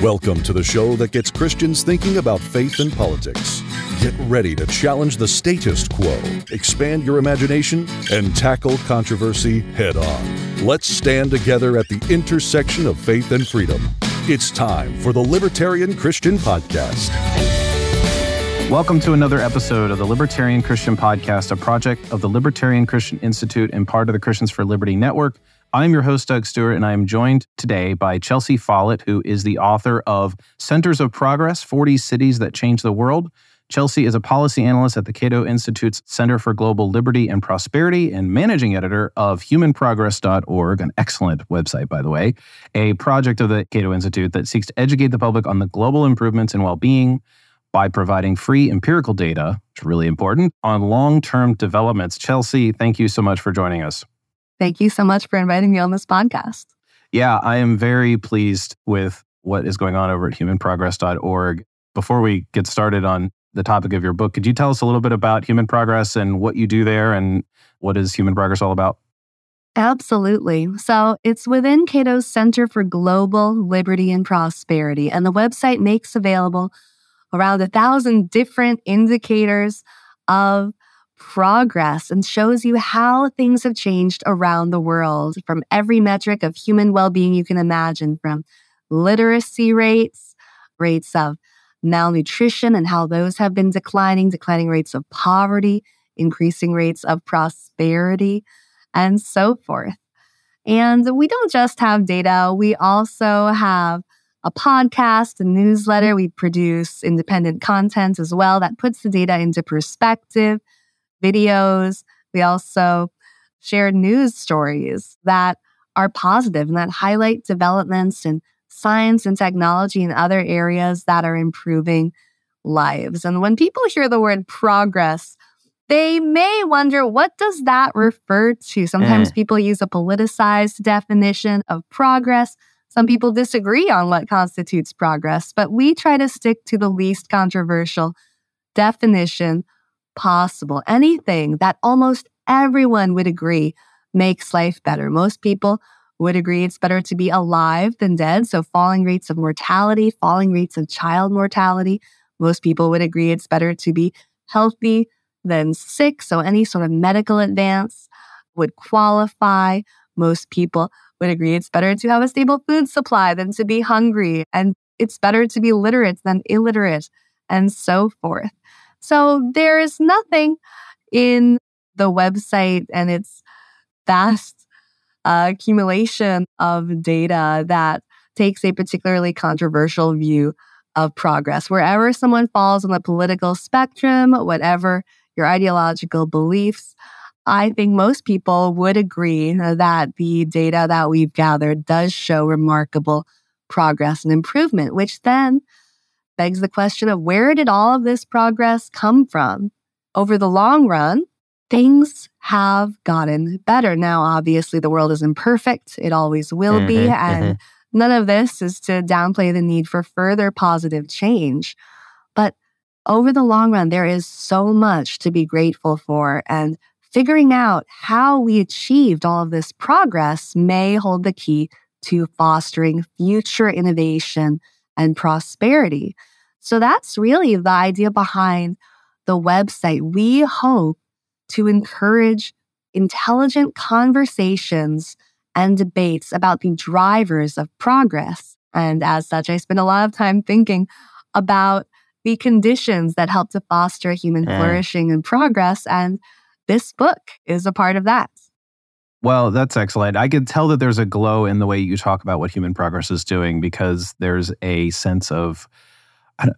Welcome to the show that gets Christians thinking about faith and politics. Get ready to challenge the status quo, expand your imagination, and tackle controversy head on. Let's stand together at the intersection of faith and freedom. It's time for the Libertarian Christian Podcast. Welcome to another episode of the Libertarian Christian Podcast, a project of the Libertarian Christian Institute and part of the Christians for Liberty Network. I'm your host, Doug Stewart, and I am joined today by Chelsea Follett, who is the author of Centers of Progress, 40 Cities That Changed the World. Chelsea is a policy analyst at the Cato Institute's Center for Global Liberty and Prosperity and managing editor of humanprogress.org, an excellent website, by the way, a project of the Cato Institute that seeks to educate the public on the global improvements in well-being by providing free empirical data, which is really important, on long-term developments. Chelsea, thank you so much for joining us. Thank you so much for inviting me on this podcast. Yeah, I am very pleased with what is going on over at humanprogress.org. Before we get started on the topic of your book, could you tell us a little bit about Human Progress and what you do there and what is Human Progress all about? Absolutely. So it's within Cato's Center for Global Liberty and Prosperity, and the website makes available around 1,000 different indicators of progress and shows you how things have changed around the world from every metric of human well-being you can imagine, from literacy rates, rates of malnutrition and how those have been declining rates of poverty, increasing rates of prosperity, and so forth. And we don't just have data, we also have a podcast, a newsletter. We produce independent content as well that puts the data into perspective, videos. We also share news stories that are positive and that highlight developments in science and technology and other areas that are improving lives. And when people hear the word progress, they may wonder, what does that refer to? Sometimes people use a politicized definition of progress. Some people disagree on what constitutes progress, but we try to stick to the least controversial definition possible. Anything that almost everyone would agree makes life better. Most people would agree it's better to be alive than dead. So falling rates of mortality, falling rates of child mortality. Most people would agree it's better to be healthy than sick. So any sort of medical advance would qualify. Most people would agree it's better to have a stable food supply than to be hungry. And it's better to be literate than illiterate, and so forth. So there is nothing in the website and its vast accumulation of data that takes a particularly controversial view of progress. Wherever someone falls on the political spectrum, whatever your ideological beliefs, I think most people would agree that the data that we've gathered does show remarkable progress and improvement, which then begs the question of where did all of this progress come from? Over the long run, things have gotten better. Now, obviously, the world is imperfect. It always will be. And none of this is to downplay the need for further positive change. But over the long run, there is so much to be grateful for. And figuring out how we achieved all of this progress may hold the key to fostering future innovation and prosperity. So that's really the idea behind the website. We hope to encourage intelligent conversations and debates about the drivers of progress. And as such, I spend a lot of time thinking about the conditions that help to foster human flourishing and progress. And this book is a part of that. Well, that's excellent. I could tell that there's a glow in the way you talk about what Human Progress is doing, because there's a sense of,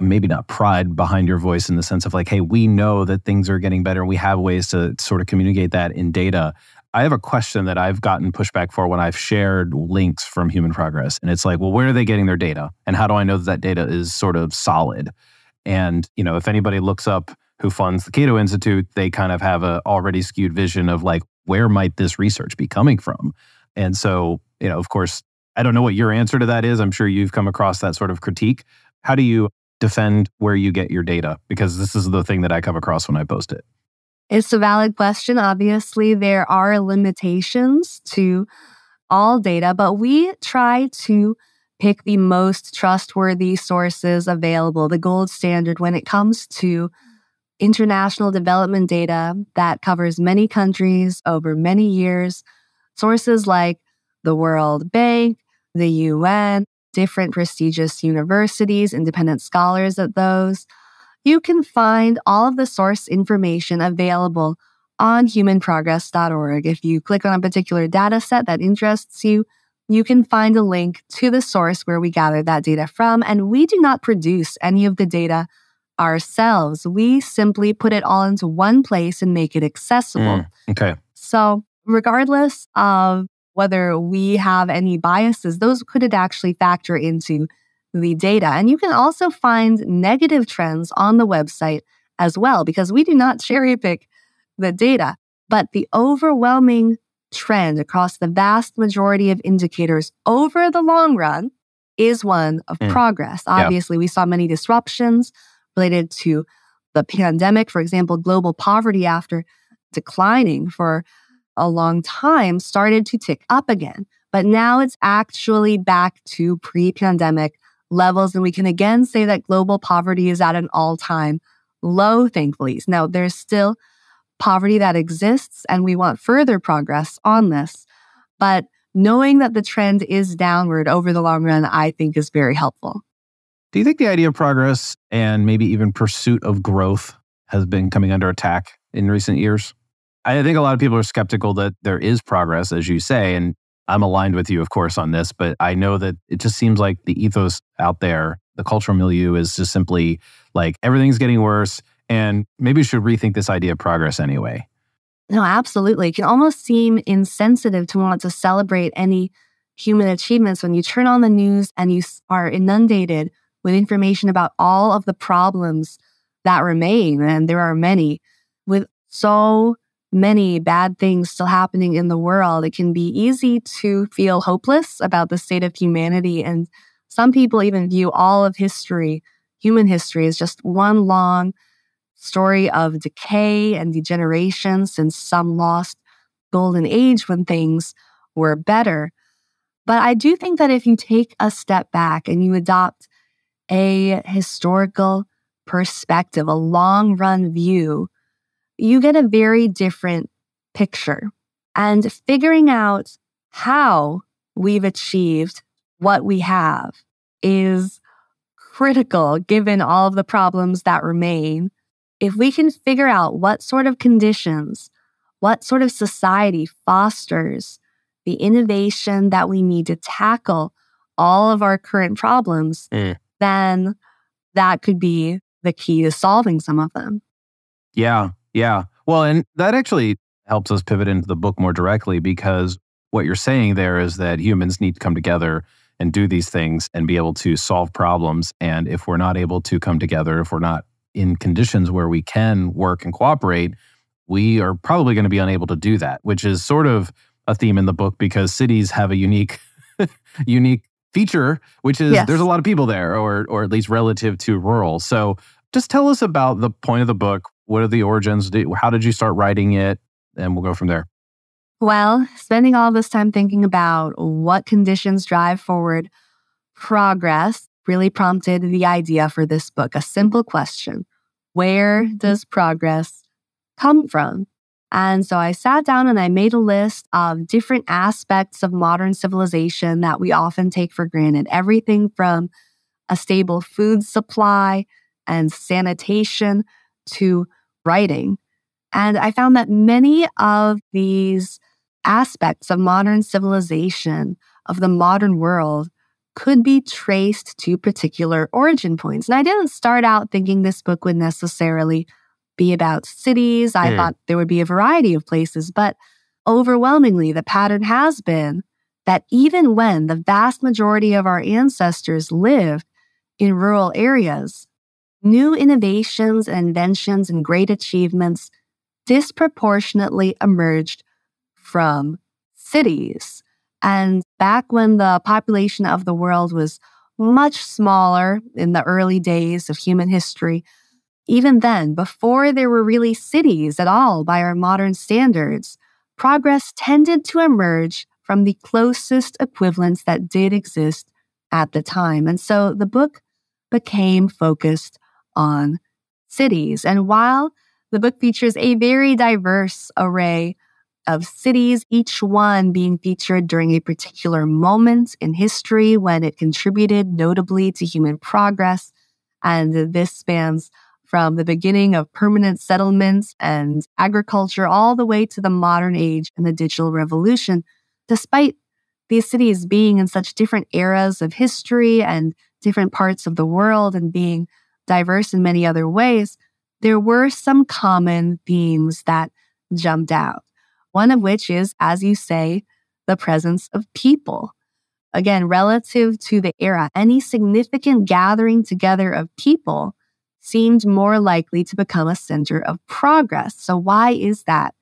maybe not pride behind your voice, in the sense of like, hey, we know that things are getting better and we have ways to sort of communicate that in data. I have a question that I've gotten pushback for when I've shared links from Human Progress. And it's like, well, where are they getting their data? And how do I know that that data is sort of solid? And, you know, if anybody looks up who funds the Cato Institute, they kind of have a already skewed vision of like, where might this research be coming from? And so, you know, of course, I don't know what your answer to that is. I'm sure you've come across that sort of critique. How do you defend where you get your data? Because this is the thing that I come across when I post it. It's a valid question. Obviously, there are limitations to all data, but we try to pick the most trustworthy sources available, the gold standard when it comes to international development data that covers many countries over many years. Sources like the World Bank, the UN, different prestigious universities, independent scholars at those. You can find all of the source information available on humanprogress.org. If you click on a particular data set that interests you, you can find a link to the source where we gathered that data from. And we do not produce any of the data ourselves. We simply put it all into one place and make it accessible. Okay. So regardless of whether we have any biases, those could actually factor into the data. And you can also find negative trends on the website as well, because we do not cherry pick the data. But the overwhelming trend across the vast majority of indicators over the long run is one of progress. Obviously, we saw many disruptions related to the pandemic. For example, global poverty, after declining for a long time, started to tick up again. But now it's actually back to pre-pandemic levels. And we can again say that global poverty is at an all-time low, thankfully. Now, there's still poverty that exists, and we want further progress on this. But knowing that the trend is downward over the long run, I think is very helpful. Do you think the idea of progress and maybe even pursuit of growth has been coming under attack in recent years? I think a lot of people are skeptical that there is progress, as you say, and I'm aligned with you, of course, on this, but I know that it just seems like the ethos out there, the cultural milieu is just simply like everything's getting worse, and maybe we should rethink this idea of progress anyway. No, absolutely. It can almost seem insensitive to want to celebrate any human achievements when you turn on the news and you are inundated with information about all of the problems that remain. And there are many. With so many bad things still happening in the world, it can be easy to feel hopeless about the state of humanity. And some people even view all of history, human history, as just one long story of decay and degeneration since some lost golden age when things were better. But I do think that if you take a step back and you adopt a historical perspective, a long-run view, you get a very different picture. And figuring out how we've achieved what we have is critical given all of the problems that remain. If we can figure out what sort of conditions, what sort of society fosters the innovation that we need to tackle all of our current problems, then that could be the key to solving some of them. Yeah. Well, and that actually helps us pivot into the book more directly, because what you're saying there is that humans need to come together and do these things and be able to solve problems. And if we're not able to come together, if we're not in conditions where we can work and cooperate, we are probably going to be unable to do that, which is sort of a theme in the book, because cities have a unique feature, which is there's a lot of people there, or at least relative to rural. So just tell us about the point of the book. What are the origins? How did you start writing it? And we'll go from there. Well, spending all this time thinking about what conditions drive forward progress really prompted the idea for this book. A simple question: where does progress come from? And so I sat down and I made a list of different aspects of modern civilization that we often take for granted. Everything from a stable food supply and sanitation to writing. And I found that many of these aspects of modern civilization, of the modern world, could be traced to particular origin points. And I didn't start out thinking this book would necessarily be about cities. I thought there would be a variety of places, but overwhelmingly, the pattern has been that even when the vast majority of our ancestors lived in rural areas, new innovations and inventions and great achievements disproportionately emerged from cities. And back when the population of the world was much smaller in the early days of human history, even then, before there were really cities at all by our modern standards, progress tended to emerge from the closest equivalents that did exist at the time. And so the book became focused on cities. And while the book features a very diverse array of cities, each one being featured during a particular moment in history when it contributed notably to human progress. And this spans from the beginning of permanent settlements and agriculture all the way to the modern age and the digital revolution. Despite these cities being in such different eras of history and different parts of the world and being diverse in many other ways, there were some common themes that jumped out. One of which is, as you say, the presence of people. Again, relative to the era, any significant gathering together of people seemed more likely to become a center of progress. So why is that?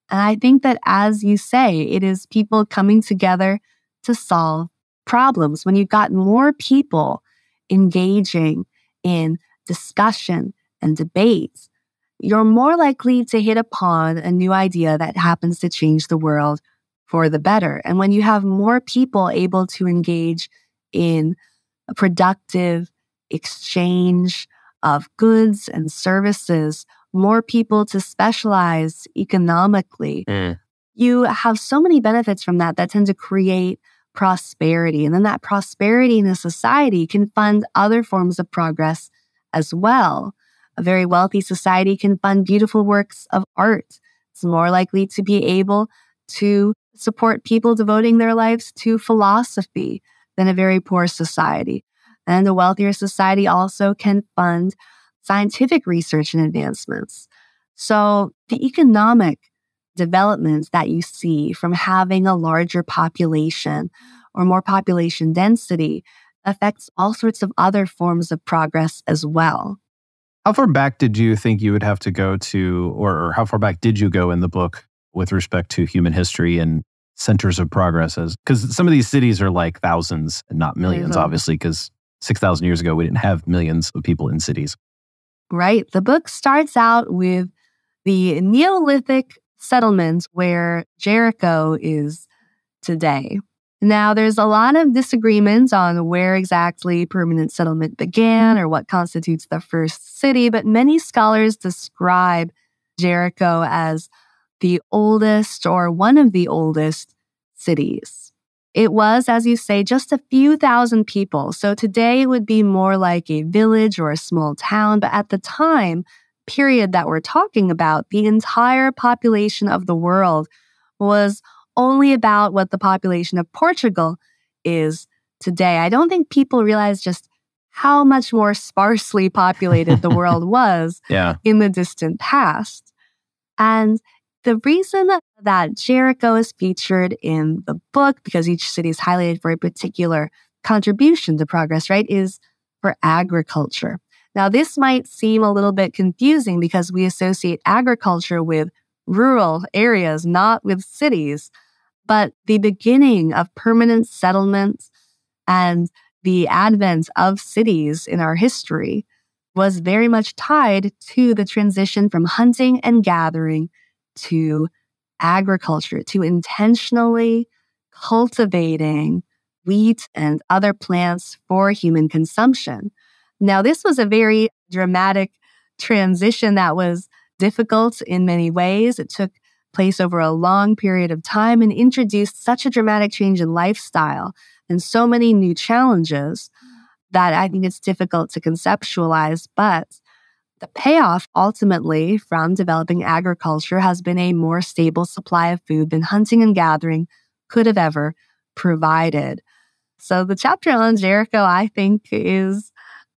And I think that, as you say, it is people coming together to solve problems. When you've got more people engaging in discussion and debates, you're more likely to hit upon a new idea that happens to change the world for the better. And when you have more people able to engage in a productive exchange of goods and services, more people to specialize economically, you have so many benefits from that tend to create prosperity. And then that prosperity in a society can fund other forms of progress as well. A very wealthy society can fund beautiful works of art. It's more likely to be able to support people devoting their lives to philosophy than a very poor society. And a wealthier society also can fund scientific research and advancements. So the economic developments that you see from having a larger population or more population density affects all sorts of other forms of progress as well. How far back did you think you would have to go to, or how far back did you go in the book with respect to human history and centers of progress? Because some of these cities are like thousands and not millions, obviously, because 6,000 years ago, we didn't have millions of people in cities. Right. The book starts out with the Neolithic settlements where Jericho is today. Now, there's a lot of disagreements on where exactly permanent settlement began or what constitutes the first city, but many scholars describe Jericho as the oldest or one of the oldest cities. It was, as you say, just a few thousand people. So today it would be more like a village or a small town. But at the time, period that we're talking about, the entire population of the world was only about what the population of Portugal is today. I don't think people realize just how much more sparsely populated the world was in the distant past. And the reason that Jericho is featured in the book, because each city is highlighted for a particular contribution to progress, right, is for agriculture. Now, this might seem a little bit confusing because we associate agriculture with rural areas, not with cities. But the beginning of permanent settlements and the advent of cities in our history was very much tied to the transition from hunting and gathering to agriculture, to intentionally cultivating wheat and other plants for human consumption. Now, this was a very dramatic transition that was difficult in many ways. It took place over a long period of time and introduced such a dramatic change in lifestyle and so many new challenges that I think it's difficult to conceptualize. But the payoff ultimately from developing agriculture has been a more stable supply of food than hunting and gathering could have ever provided. So the chapter on Jericho, I think, is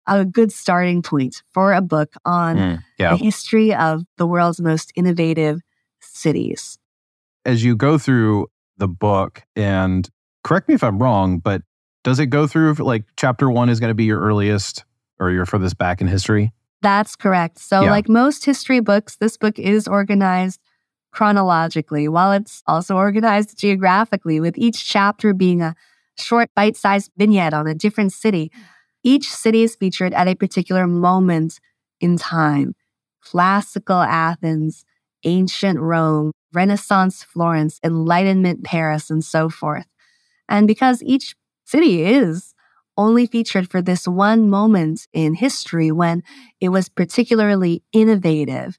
a good starting point for a book on the history of the world's most innovative cities. As you go through the book, and correct me if I'm wrong, but does it go through like chapter 1 is going to be your earliest or your furthest back in history? That's correct. So like most history books, this book is organized chronologically, while it's also organized geographically, with each chapter being a short bite-sized vignette on a different city. Each city is featured at a particular moment in time. Classical Athens, ancient Rome, Renaissance Florence, Enlightenment Paris, and so forth. And because each city is only featured for this one moment in history when it was particularly innovative.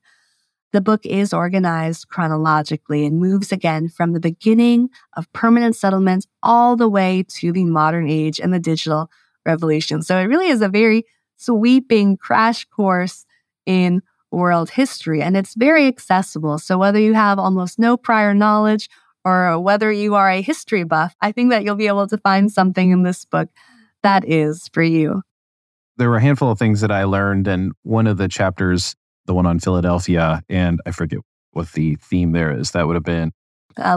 The book is organized chronologically and moves again from the beginning of permanent settlements all the way to the modern age and the digital revolution. So it really is a very sweeping crash course in world history, and it's very accessible. So whether you have almost no prior knowledge or whether you are a history buff, I think that you'll be able to find something in this book that is for you. There were a handful of things that I learned, and one of the chapters, the one on Philadelphia, and I forget what the theme there is. That would have been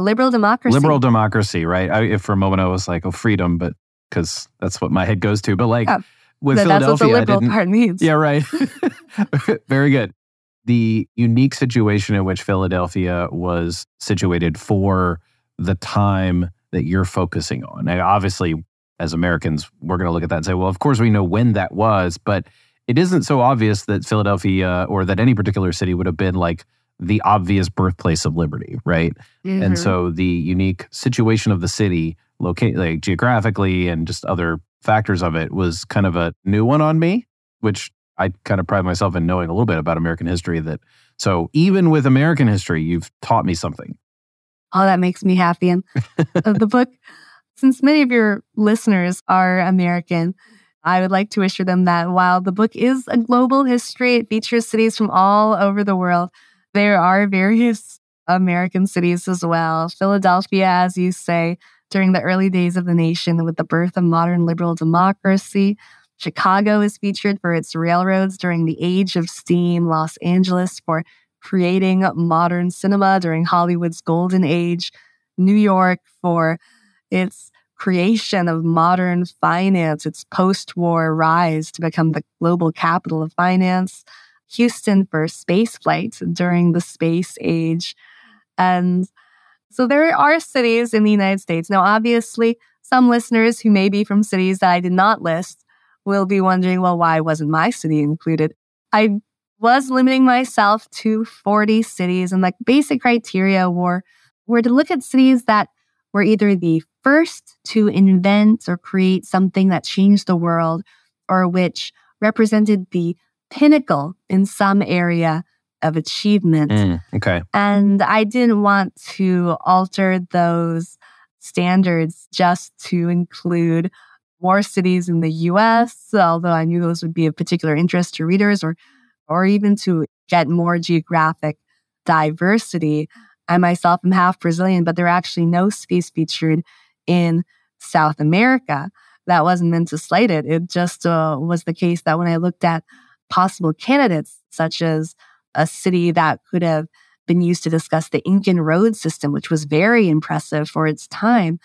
liberal democracy. Liberal democracy, right? If for a moment I was like, oh, freedom, but because that's what my head goes to. But like with Philadelphia, that's what the liberal part means. Yeah, right. Very good. The unique situation in which Philadelphia was situated for the time that you're focusing on. Now, obviously, as Americans, we're going to look at that and say, well, of course we know when that was, but it isn't so obvious that Philadelphia or that any particular city would have been like the obvious birthplace of liberty, right? Mm-hmm. And so the unique situation of the city, like geographically and just other factors of it, was kind of a new one on me, which I kind of pride myself in knowing a little bit about American history. So even with American history, you've taught me something. Oh, that makes me happy. And the book, since many of your listeners are American, I would like to assure them that while the book is a global history, it features cities from all over the world. There are various American cities as well. Philadelphia, as you say, during the early days of the nation with the birth of modern liberal democracy. Chicago is featured for its railroads during the age of steam. Los Angeles for creating modern cinema during Hollywood's golden age. New York for its creation of modern finance, its post-war rise to become the global capital of finance. Houston for space flight during the space age. And so there are cities in the United States. Now, obviously, some listeners who may be from cities that I did not list will be wondering, well, why wasn't my city included? I was limiting myself to 40 cities, and the basic criteria were to look at cities that were either the first to invent or create something that changed the world, or which represented the pinnacle in some area of achievement. Okay. And I didn't want to alter those standards just to include more cities in the US, although I knew those would be of particular interest to readers, or even to get more geographic diversity. I myself am half Brazilian, but there are actually no cities featured in South America. That wasn't meant to slight it. It just was the case that when I looked at possible candidates, such as a city that could have been used to discuss the Incan road system, which was very impressive for its time,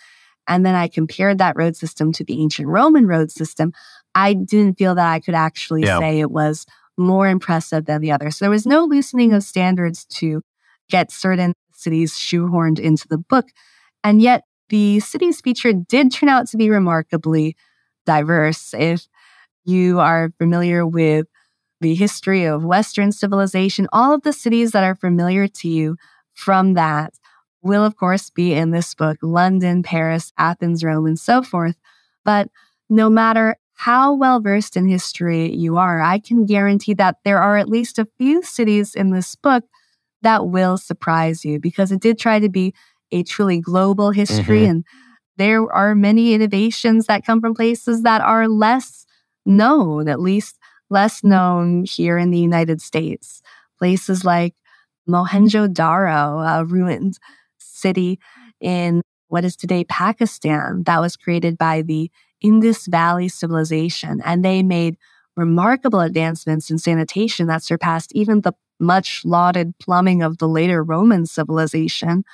and then I compared that road system to the ancient Roman road system, I didn't feel that I could actually say it was more impressive than the other. So there was no loosening of standards to get certain cities shoehorned into the book. And yet the cities featured did turn out to be remarkably diverse. If you are familiar with the history of Western civilization, all of the cities that are familiar to you from that will, of course, be in this book: London, Paris, Athens, Rome, and so forth. But no matter how well-versed in history you are, I can guarantee that there are at least a few cities in this book that will surprise you, because it did try to be a truly global history. And there are many innovations that come from places that are less known, at least less known here in the United States. Places like Mohenjo-Daro, a ruined city in what is today Pakistan, that was created by the Indus Valley civilization. And they made remarkable advancements in sanitation that surpassed even the much lauded plumbing of the later Roman civilization.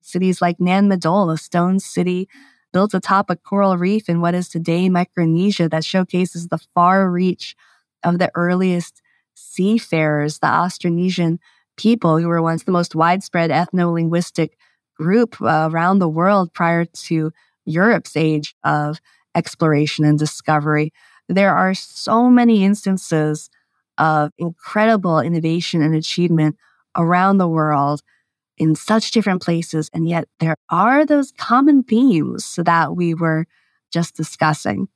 Cities like Nan Madol, a stone city built atop a coral reef in what is today Micronesia, that showcases the far reach of the earliest seafarers, the Austronesian people, who were once the most widespread ethno-linguistic group around the world prior to Europe's age of exploration and discovery. There are so many instances of incredible innovation and achievement around the world in such different places, and yet there are those common themes that we were just discussing.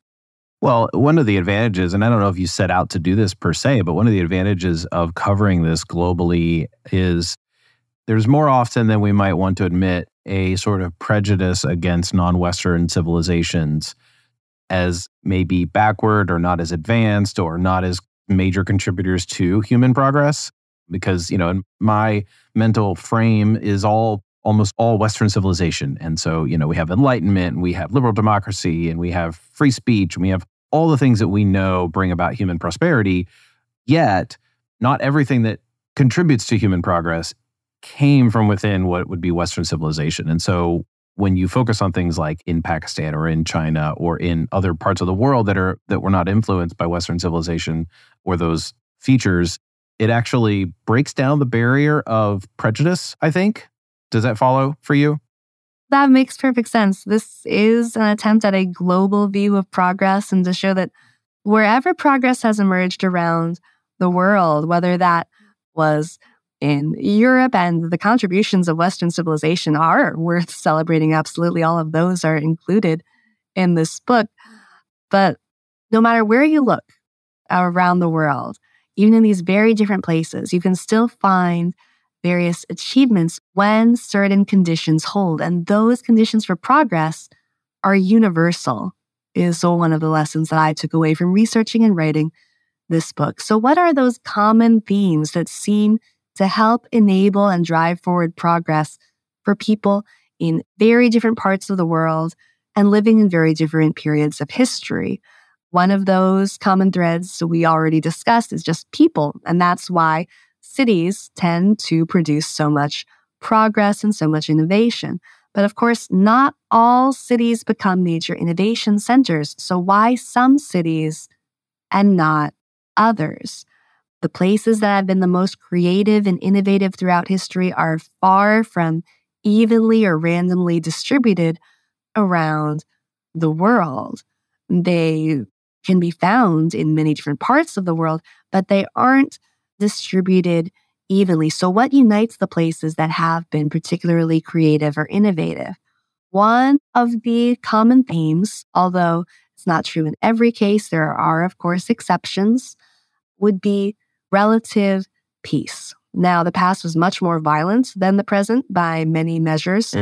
Well, one of the advantages, and I don't know if you set out to do this per se, but one of the advantages of covering this globally is there's more often than we might want to admit a sort of prejudice against non-Western civilizations as maybe backward or not as advanced or not as major contributors to human progress. Because, in my mental frame is almost all Western civilization. And so, we have enlightenment, and we have liberal democracy, and we have free speech, and we have all the things that we know bring about human prosperity. Yet, not everything that contributes to human progress came from within what would be Western civilization. And so when you focus on things like in Pakistan or in China or in other parts of the world that were not influenced by Western civilization or those features, it actually breaks down the barrier of prejudice, I think. Does that follow for you? That makes perfect sense. This is an attempt at a global view of progress and to show that wherever progress has emerged around the world, whether that was in Europe, and the contributions of Western civilization are worth celebrating. Absolutely, all of those are included in this book. But no matter where you look around the world, even in these very different places, you can still find various achievements when certain conditions hold. And those conditions for progress are universal, is one of the lessons that I took away from researching and writing this book. So what are those common themes that seem to help enable and drive forward progress for people in very different parts of the world and living in very different periods of history? One of those common threads we already discussed is just people, and that's why cities tend to produce so much progress and so much innovation. But of course, not all cities become major innovation centers. So why some cities and not others? The places that have been the most creative and innovative throughout history are far from evenly or randomly distributed around the world. They can be found in many different parts of the world, but they aren't distributed evenly. So what unites the places that have been particularly creative or innovative? One of the common themes, although it's not true in every case, there are, of course, exceptions, would be relative peace. Now, the past was much more violent than the present by many measures.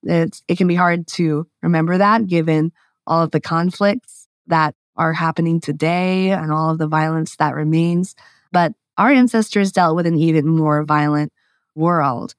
It can be hard to remember that given all of the conflicts that are happening today and all of the violence that remains. But our ancestors dealt with an even more violent world.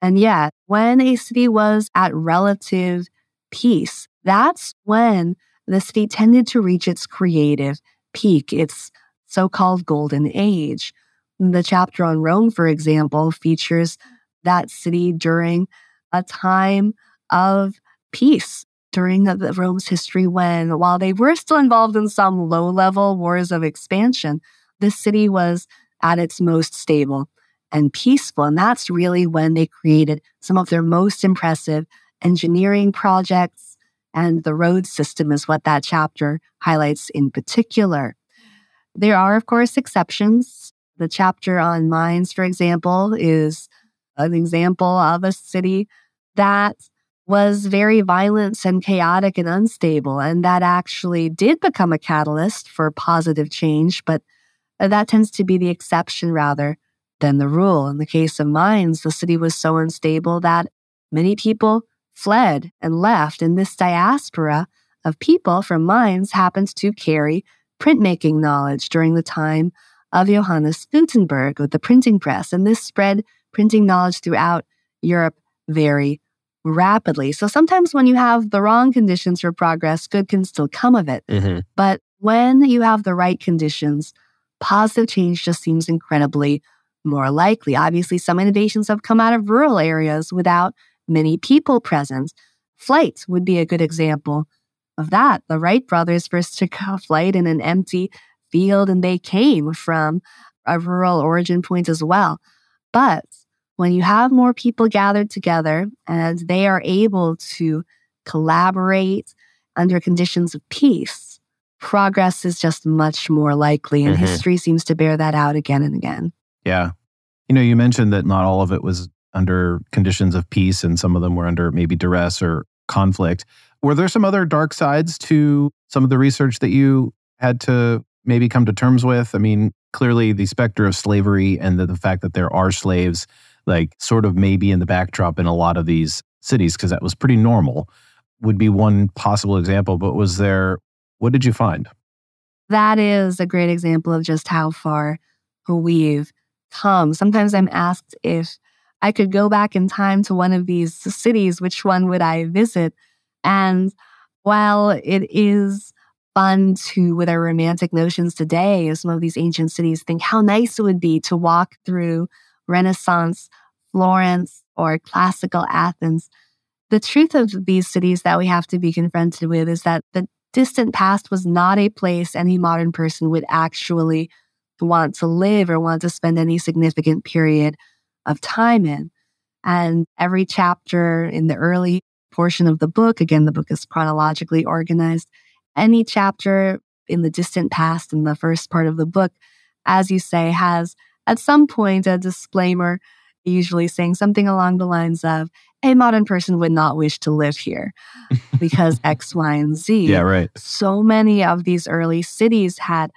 And yet, when a city was at relative peace, that's when the city tended to reach its creative peak, its so-called golden age. The chapter on Rome, for example, features that city during a time of peace, during Rome's history when, while they were still involved in some low-level wars of expansion, the city was at its most stable and peaceful. And that's really when they created some of their most impressive engineering projects, and the road system is what that chapter highlights in particular. There are, of course, exceptions. The chapter on mines, for example, is an example of a city that was very violent and chaotic and unstable, and that actually did become a catalyst for positive change, but that tends to be the exception rather than the rule. In the case of mines, the city was so unstable that many people fled and left, and this diaspora of people from mines happened to carry printmaking knowledge during the time of Johannes Gutenberg with the printing press, and this spread printing knowledge throughout Europe very rapidly. So sometimes when you have the wrong conditions for progress, good can still come of it. But when you have the right conditions, positive change just seems incredibly more likely. Obviously, some innovations have come out of rural areas without many people present. Flight would be a good example of that. The Wright brothers first took a flight in an empty field, and they came from a rural origin point as well. But when you have more people gathered together and they are able to collaborate under conditions of peace, progress is just much more likely, and history seems to bear that out again and again. Yeah. You mentioned that not all of it was under conditions of peace, and some of them were under maybe duress or conflict. Were there some other dark sides to some of the research that you had to maybe come to terms with? I mean, clearly the specter of slavery and the fact that there are slaves, like sort of maybe in the backdrop in a lot of these cities, because that was pretty normal, would be one possible example. But what did you find? That is a great example of just how far we've come. Sometimes I'm asked if I could go back in time to one of these cities, which one would I visit? And while it is fun to, with our romantic notions today, as some of these ancient cities, think how nice it would be to walk through Renaissance Florence or classical Athens, the truth of these cities that we have to be confronted with is that the distant past was not a place any modern person would actually want to live or want to spend any significant period of time in. And every chapter in the early portion of the book, again, the book is chronologically organized, any chapter in the distant past in the first part of the book, as you say, has at some point a disclaimer, usually saying something along the lines of, a modern person would not wish to live here because X, Y, and Z. Yeah, right. So many of these early cities had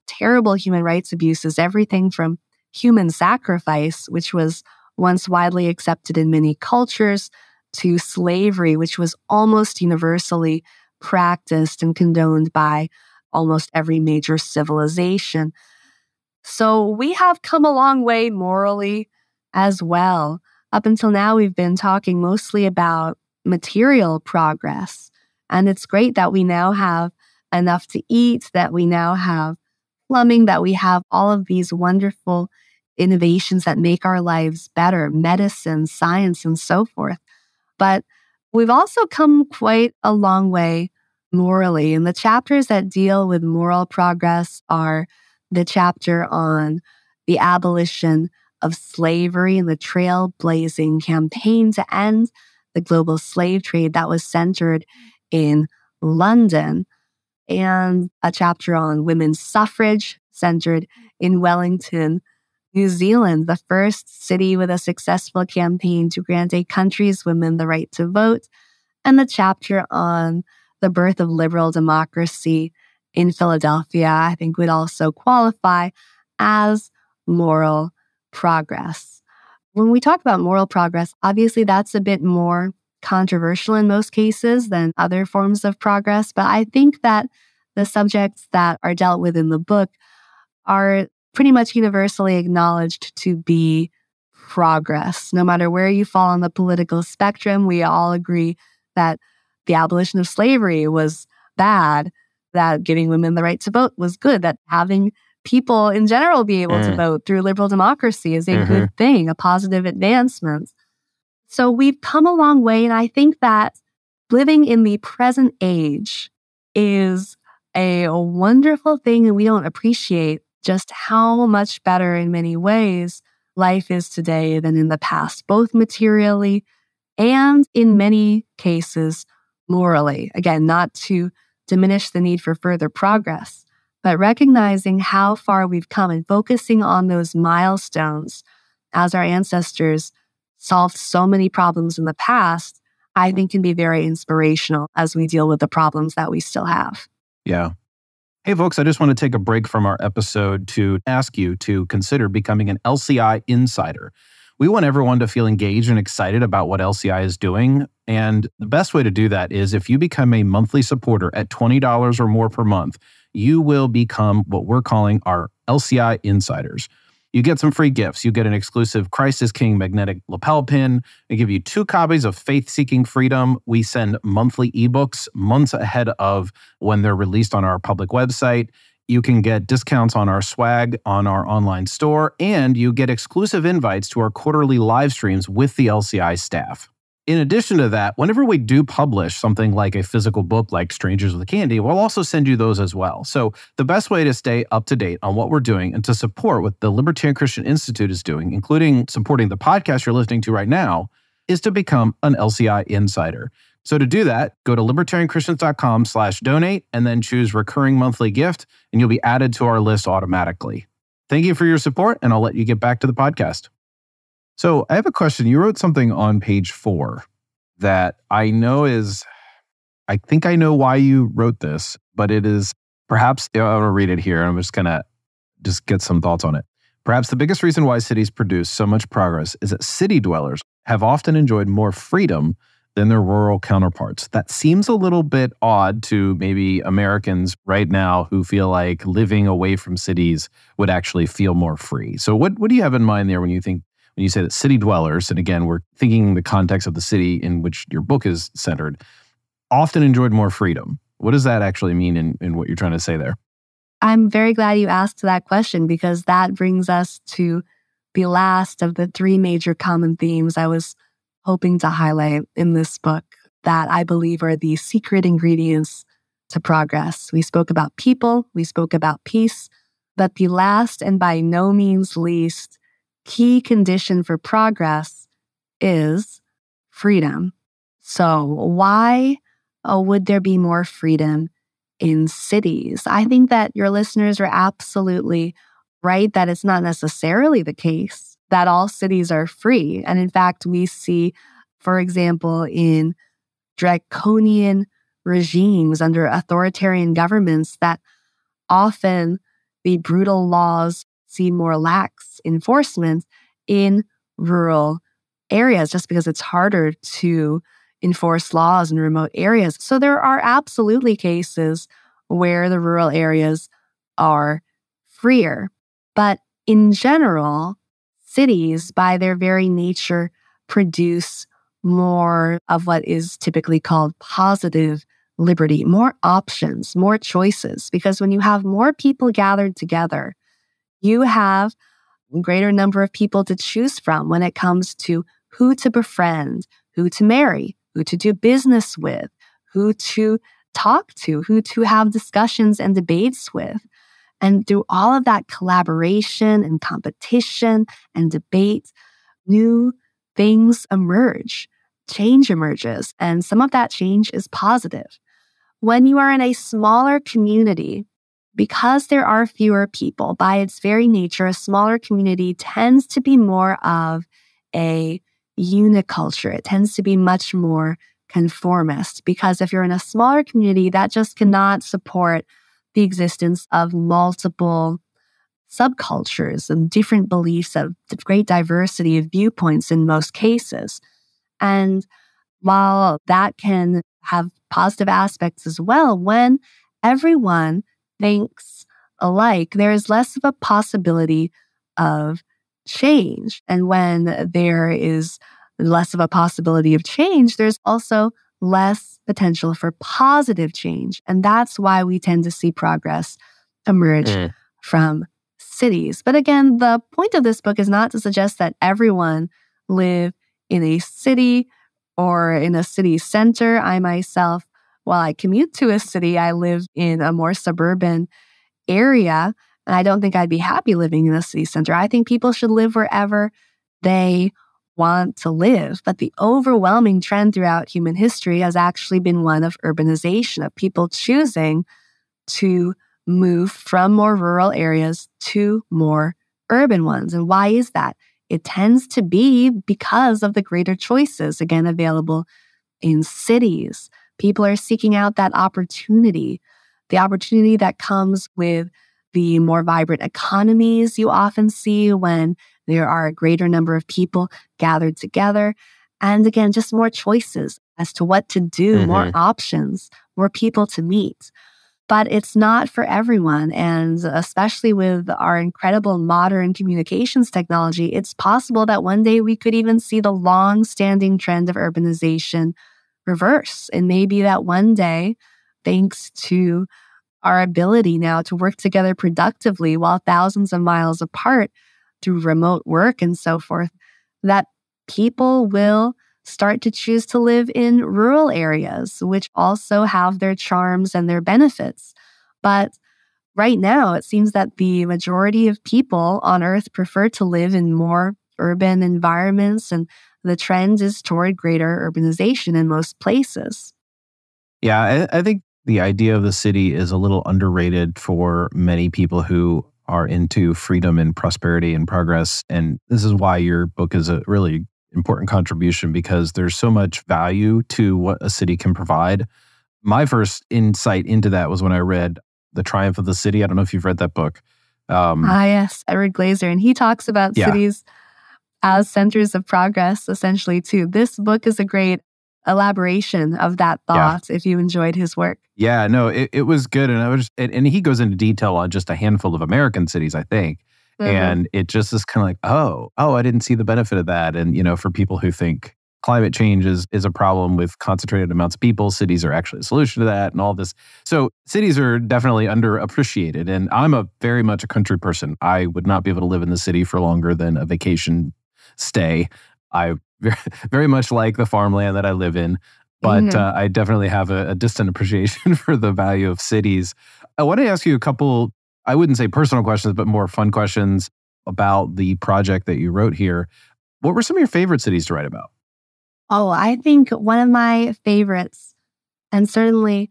terrible human rights abuses, everything from human sacrifice, which was once widely accepted in many cultures, to slavery, which was almost universally practiced and condoned by almost every major civilization. So we have come a long way morally as well. Up until now, we've been talking mostly about material progress. And it's great that we now have enough to eat, that we now have plumbing, that we have all of these wonderful innovations that make our lives better, medicine, science, and so forth. But we've also come quite a long way morally. And the chapters that deal with moral progress are the chapter on the abolition of slavery and the trailblazing campaign to end the global slave trade that was centered in London, and a chapter on women's suffrage centered in Wellington, New Zealand, the first city with a successful campaign to grant a country's women the right to vote, and the chapter on the birth of liberal democracy in Philadelphia, I think would also qualify as moral progress. When we talk about moral progress, obviously that's a bit more controversial in most cases than other forms of progress, but I think that the subjects that are dealt with in the book are pretty much universally acknowledged to be progress. No matter where you fall on the political spectrum, we all agree that the abolition of slavery was bad, that giving women the right to vote was good, that having people in general be able to vote through liberal democracy is a good thing, a positive advancement. So we've come a long way, and I think that living in the present age is a wonderful thing, and we don't appreciate just how much better in many ways life is today than in the past, both materially and in many cases morally. Again, not to diminish the need for further progress, but recognizing how far we've come and focusing on those milestones as our ancestors solved so many problems in the past, I think can be very inspirational as we deal with the problems that we still have. Yeah. Hey, folks, I just want to take a break from our episode to ask you to consider becoming an LCI insider. We want everyone to feel engaged and excited about what LCI is doing. And the best way to do that is if you become a monthly supporter at $20 or more per month, you will become what we're calling our LCI insiders. You get some free gifts. You get an exclusive Christ is King magnetic lapel pin. We give you 2 copies of Faith Seeking Freedom. We send monthly ebooks months ahead of when they're released on our public website. You can get discounts on our swag on our online store, and you get exclusive invites to our quarterly live streams with the LCI staff. In addition to that, whenever we do publish something like a physical book like Strangers with Candy, we'll also send you those as well. So the best way to stay up to date on what we're doing and to support what the Libertarian Christian Institute is doing, including supporting the podcast you're listening to right now, is to become an LCI insider. So to do that, go to libertarianchristians.com/donate and then choose recurring monthly gift, and you'll be added to our list automatically. Thank you for your support, and I'll let you get back to the podcast. So I have a question. You wrote something on page 4 that I know is, I think I know why you wrote this, but it is perhaps, I'm going to read it here. I'm just going to get some thoughts on it. Perhaps the biggest reason why cities produce so much progress is that city dwellers have often enjoyed more freedom than their rural counterparts. That seems a little bit odd to maybe Americans right now who feel like living away from cities would actually feel more free. So what do you have in mind there when you say that city dwellers, and again, we're thinking the context of the city in which your book is centered, often enjoyed more freedom? What does that actually mean in what you're trying to say there? I'm very glad you asked that question because that brings us to the last of the three major common themes I was hoping to highlight in this book that I believe are the secret ingredients to progress. We spoke about people, we spoke about peace, but the last and by no means least key condition for progress is freedom. So why would there be more freedom in cities? I think that your listeners are absolutely right that it's not necessarily the case that all cities are free. And in fact, we see, for example, in draconian regimes under authoritarian governments that often the brutal laws see more lax enforcement in rural areas just because it's harder to enforce laws in remote areas. So there are absolutely cases where the rural areas are freer. But in general, cities, by their very nature, produce more of what is typically called positive liberty, more options, more choices. Because when you have more people gathered together, you have a greater number of people to choose from when it comes to who to befriend, who to marry, who to do business with, who to talk to, who to have discussions and debates with. And through all of that collaboration and competition and debate, new things emerge, change emerges, and some of that change is positive. When you are in a smaller community, because there are fewer people, by its very nature, a smaller community tends to be more of a uniculture. It tends to be much more conformist because if you're in a smaller community, that just cannot support the existence of multiple subcultures and different beliefs of great diversity of viewpoints in most cases. And while that can have positive aspects as well, when everyone thinks alike, there is less of a possibility of change. And when there is less of a possibility of change, there's also less potential for positive change. And that's why we tend to see progress emerge from cities. But again, the point of this book is not to suggest that everyone live in a city or in a city center. I myself, while I commute to a city, I live in a more suburban area, and I don't think I'd be happy living in a city center. I think people should live wherever they want to live. But the overwhelming trend throughout human history has actually been one of urbanization, of people choosing to move from more rural areas to more urban ones. And why is that? It tends to be because of the greater choices, again, available in cities. People are seeking out that opportunity, the opportunity that comes with the more vibrant economies you often see when there are a greater number of people gathered together. And again, just more choices as to what to do, more options, more people to meet. But it's not for everyone. And especially with our incredible modern communications technology, it's possible that one day we could even see the long-standing trend of urbanization reverse. And maybe that one day, thanks to our ability now to work together productively while thousands of miles apart through remote work and so forth, that people will start to choose to live in rural areas, which also have their charms and their benefits. But right now, it seems that the majority of people on Earth prefer to live in more urban environments, and the trend is toward greater urbanization in most places. Yeah, I think the idea of the city is a little underrated for many people who are into freedom and prosperity and progress. And this is why your book is a really important contribution, because there's so much value to what a city can provide. My first insight into that was when I read The Triumph of the City. I don't know if you've read that book. Yes, Edward Glaser. And he talks about Yeah. cities as centers of progress, essentially, too. This book is a great elaboration of that thought if you enjoyed his work. Yeah, no, it was good. And he goes into detail on just a handful of American cities, I think. And it just is kind of like, oh, I didn't see the benefit of that. And, for people who think climate change is a problem with concentrated amounts of people, cities are actually a solution to that and all this. So cities are definitely underappreciated. And I'm very much a country person. I would not be able to live in the city for longer than a vacation stay. I very much like the farmland that I live in, but I definitely have a distant appreciation for the value of cities. I want to ask you a couple, I wouldn't say personal questions, but more fun questions about the project that you wrote here. What were some of your favorite cities to write about? Oh, I think one of my favorites, and certainly,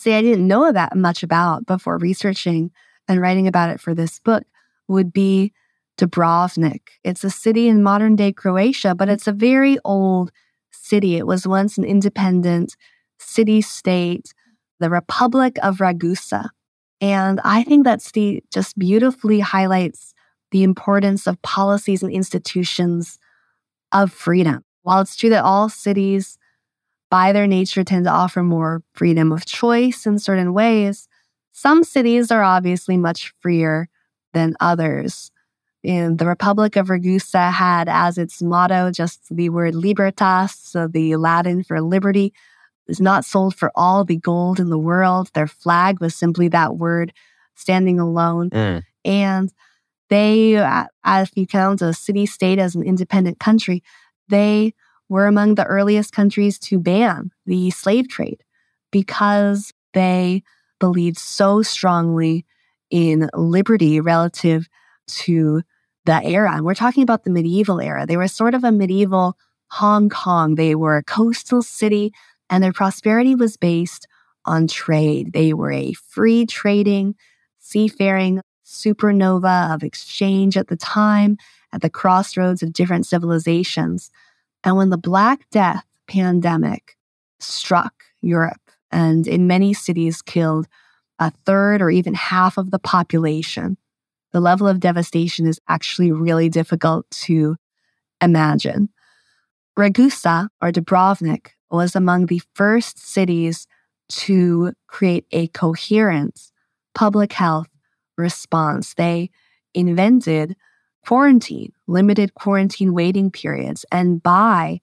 I didn't know that much about before researching and writing about it for this book, would be Dubrovnik. It's a city in modern-day Croatia, but it's a very old city. It was once an independent city-state, the Republic of Ragusa. And I think that city just beautifully highlights the importance of policies and institutions of freedom. While it's true that all cities, by their nature, tend to offer more freedom of choice in certain ways, some cities are obviously much freer than others. And the Republic of Ragusa had as its motto just the word libertas, so the Latin for liberty. Is not sold for all the gold in the world. Their flag was simply that word standing alone. And they, if you count a city-state as an independent country, they were among the earliest countries to ban the slave trade because they believed so strongly in liberty relative to the era. And we're talking about the medieval era. They were sort of a medieval Hong Kong. They were a coastal city, and their prosperity was based on trade. They were a free trading, seafaring supernova of exchange at the time, at the crossroads of different civilizations. And when the Black Death pandemic struck Europe and in many cities killed a third or even half of the population, the level of devastation is actually really difficult to imagine. Ragusa, or Dubrovnik, was among the first cities to create a coherent public health response. They invented quarantine, limited quarantine waiting periods, and by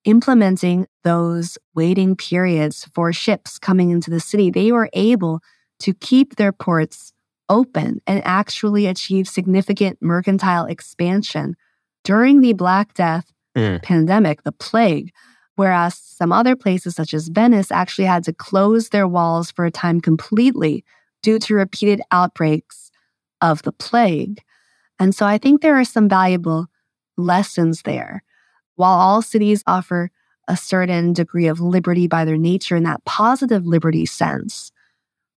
implementing those waiting periods for ships coming into the city, they were able to keep their ports open and actually achieve significant mercantile expansion during the Black Death pandemic, the plague, whereas some other places such as Venice actually had to close their walls for a time completely due to repeated outbreaks of the plague. And so I think there are some valuable lessons there. While all cities offer a certain degree of liberty by their nature in that positive liberty sense,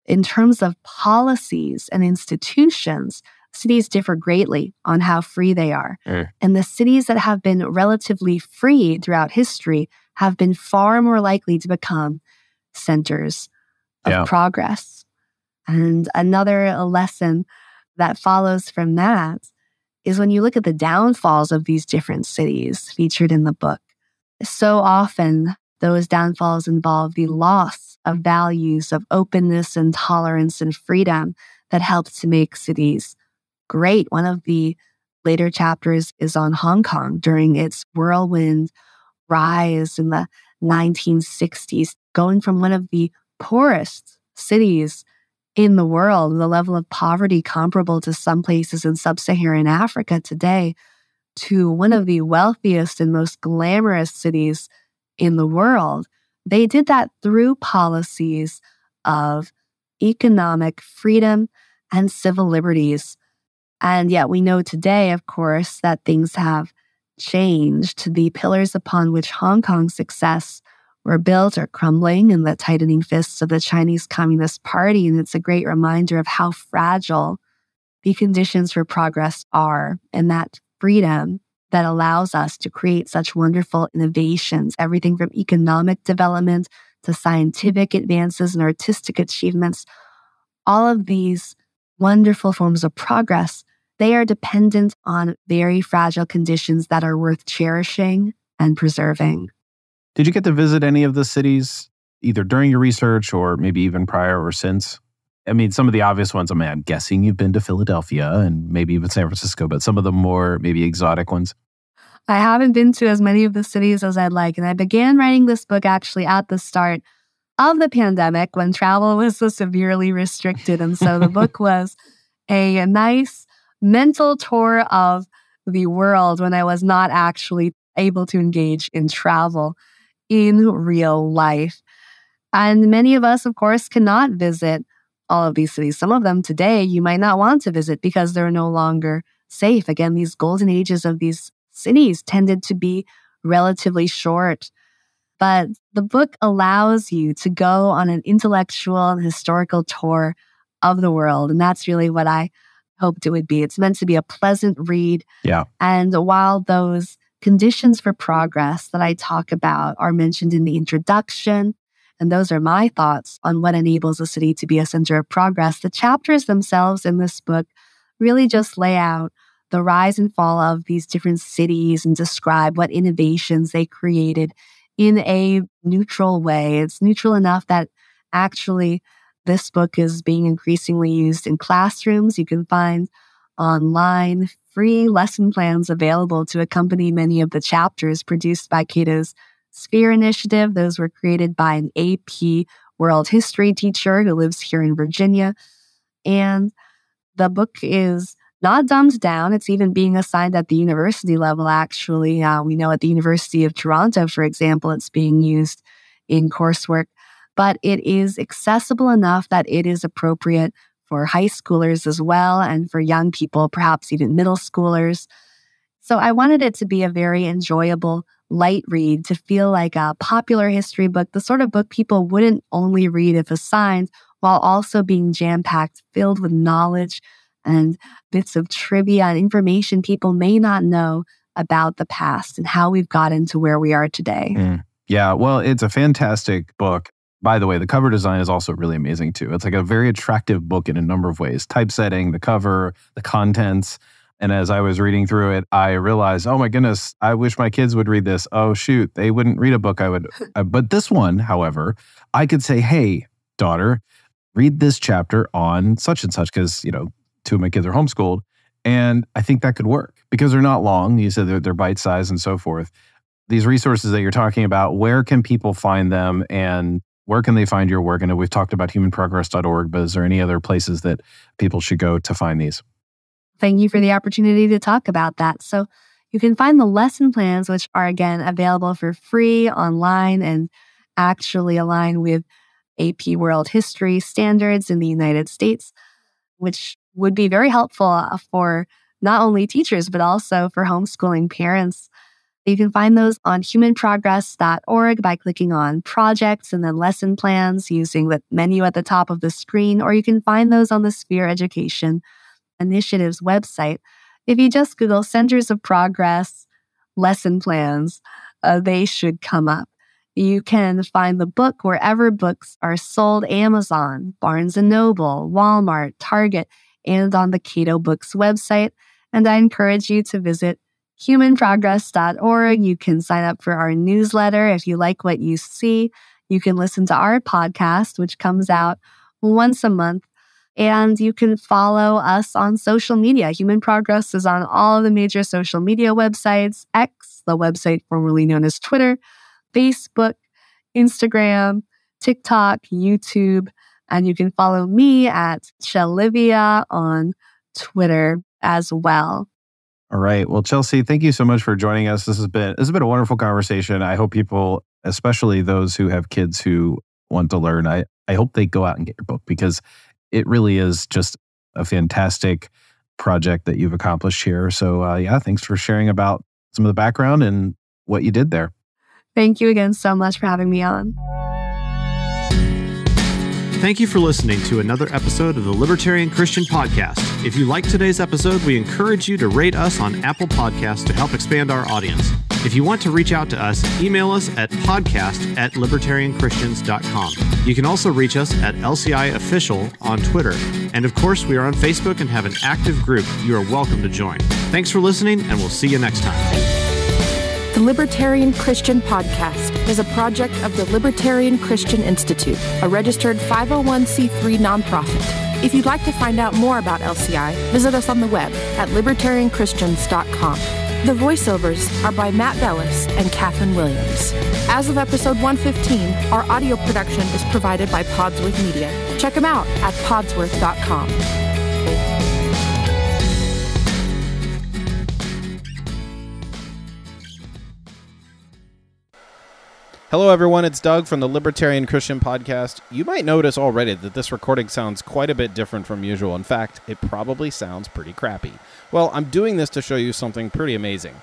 in terms of policies and institutions, cities differ greatly on how free they are. And the cities that have been relatively free throughout history have been far more likely to become centers of progress. And another lesson that follows from that is when you look at the downfalls of these different cities featured in the book, so often those downfalls involve the loss of values of openness and tolerance and freedom that helped to make cities great. One of the later chapters is on Hong Kong during its whirlwind rise in the 1960s, going from one of the poorest cities in the world, the level of poverty comparable to some places in sub-Saharan Africa today, to one of the wealthiest and most glamorous cities in the world. They did that through policies of economic freedom and civil liberties. And yet we know today, of course, that things have changed. The pillars upon which Hong Kong's success were built are crumbling in the tightening fists of the Chinese Communist Party. And it's a great reminder of how fragile the conditions for progress are, and that freedom that allows us to create such wonderful innovations, everything from economic development to scientific advances and artistic achievements, all of these wonderful forms of progress, they are dependent on very fragile conditions that are worth cherishing and preserving. Did you get to visit any of the cities either during your research or maybe even prior or since? I mean, some of the obvious ones, I'm guessing you've been to Philadelphia and maybe even San Francisco, but some of the more maybe exotic ones. I haven't been to as many of the cities as I'd like, and I began writing this book actually at the start of the pandemic when travel was so severely restricted. And so the book was a nice mental tour of the world when I was not actually able to engage in travel in real life. And many of us, of course, cannot visit all of these cities. Some of them today you might not want to visit because they're no longer safe. Again, these golden ages of these cities tended to be relatively short. But the book allows you to go on an intellectual and historical tour of the world. And that's really what I hoped it would be. It's meant to be a pleasant read. Yeah. And while those conditions for progress that I talk about are mentioned in the introduction, and those are my thoughts on what enables a city to be a center of progress, the chapters themselves in this book really just lay out the rise and fall of these different cities and describe what innovations they created in a neutral way. It's neutral enough that actually this book is being increasingly used in classrooms. You can find online free lesson plans available to accompany many of the chapters produced by Cato's Sphere Initiative. Those were created by an AP World History teacher who lives here in Virginia. And the book is not dumbed down. It's even being assigned at the university level, actually. We know at the University of Toronto, for example, it's being used in coursework. But it is accessible enough that it is appropriate for high schoolers as well and for young people, perhaps even middle schoolers. So I wanted it to be a very enjoyable, light read, to feel like a popular history book, the sort of book people wouldn't only read if assigned, while also being jam-packed, filled with knowledge and bits of trivia and information people may not know about the past and how we've gotten to where we are today. Yeah, well, it's a fantastic book. By the way, the cover design is also really amazing too. It's like a very attractive book in a number of ways. Typesetting, the cover, the contents. And as I was reading through it, I realized, oh my goodness, I wish my kids would read this. Oh shoot, they wouldn't read a book I would. But this one, however, I could say, hey, daughter, read this chapter on such and such because, two of my kids are homeschooled. And I think that could work because they're not long. You said they're bite-sized and so forth. These resources that you're talking about, where can people find them and where can they find your work? I know we've talked about humanprogress.org, but is there any other places that people should go to find these? Thank you for the opportunity to talk about that. So you can find the lesson plans, which are, again, available for free online and actually align with AP World History standards in the United States, which would be very helpful for not only teachers, but also for homeschooling parents. You can find those on humanprogress.org by clicking on projects and then lesson plans using the menu at the top of the screen, or you can find those on the Sphere Education Initiative's website. If you just Google Centers of Progress lesson plans, they should come up. You can find the book wherever books are sold: Amazon, Barnes & Noble, Walmart, Target, and on the Cato Books website. And I encourage you to visit humanprogress.org. You can sign up for our newsletter. If you like what you see, you can listen to our podcast, which comes out once a month. And you can follow us on social media. Human Progress is on all of the major social media websites: X, the website formerly known as Twitter, Facebook, Instagram, TikTok, YouTube. And you can follow me at Shelivia on Twitter as well. All right. Well, Chelsea, thank you so much for joining us. This has been a wonderful conversation. I hope people, especially those who have kids who want to learn, I hope they go out and get your book because it really is just a fantastic project that you've accomplished here. So thanks for sharing about some of the background and what you did there. Thank you again so much for having me on. Thank you for listening to another episode of the Libertarian Christian Podcast. If you liked today's episode, we encourage you to rate us on Apple Podcasts to help expand our audience. If you want to reach out to us, email us at podcast@libertarianchristians.com. You can also reach us at LCI Official on Twitter. And of course, we are on Facebook and have an active group you are welcome to join. Thanks for listening, and we'll see you next time. The Libertarian Christian Podcast is a project of the Libertarian Christian Institute, a registered 501c3 nonprofit. If you'd like to find out more about LCI, visit us on the web at libertarianchristians.com. The voiceovers are by Matt Bellis and Catherine Williams. As of episode 115, our audio production is provided by Podsworth Media. Check them out at podsworth.com. Hello, everyone. It's Doug from the Libertarian Christian Podcast. You might notice already that this recording sounds quite a bit different from usual. In fact, it probably sounds pretty crappy. Well, I'm doing this to show you something pretty amazing.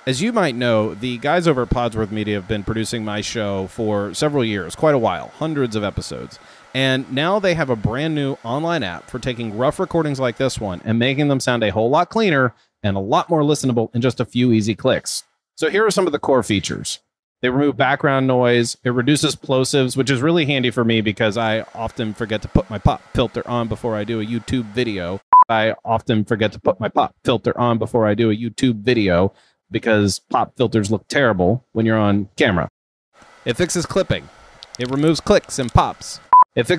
As you might know, the guys over at Podsworth Media have been producing my show for several years, quite a while, hundreds of episodes. And now they have a brand new online app for taking rough recordings like this one and making them sound a whole lot cleaner and a lot more listenable in just a few easy clicks. So here are some of the core features. They remove background noise. It reduces plosives, which is really handy for me because I often forget to put my pop filter on before I do a YouTube video. Because pop filters look terrible when you're on camera. It fixes clipping. It removes clicks and pops. It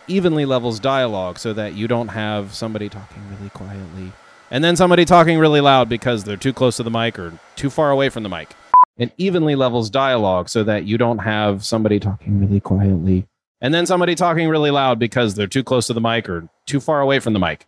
evenly levels dialogue so that you don't have somebody talking really quietly and then somebody talking really loud because they're too close to the mic or too far away from the mic. It evenly levels dialogue so that you don't have somebody talking really quietly and then somebody talking really loud because they're too close to the mic or too far away from the mic.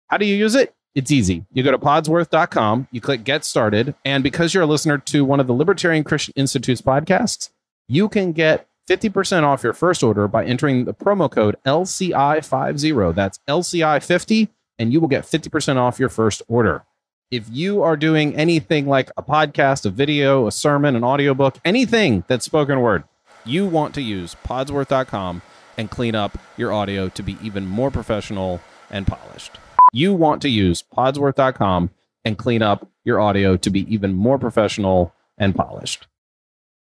How do you use it? It's easy. You go to podsworth.com, you click Get Started, and because you're a listener to one of the Libertarian Christian Institute's podcasts, you can get 50% off your first order by entering the promo code LCI50. That's LCI50. And you will get 50% off your first order. If you are doing anything like a podcast, a video, a sermon, an audiobook, anything that's spoken word, you want to use podsworth.com and clean up your audio to be even more professional and polished. You want to use podsworth.com and clean up your audio to be even more professional and polished.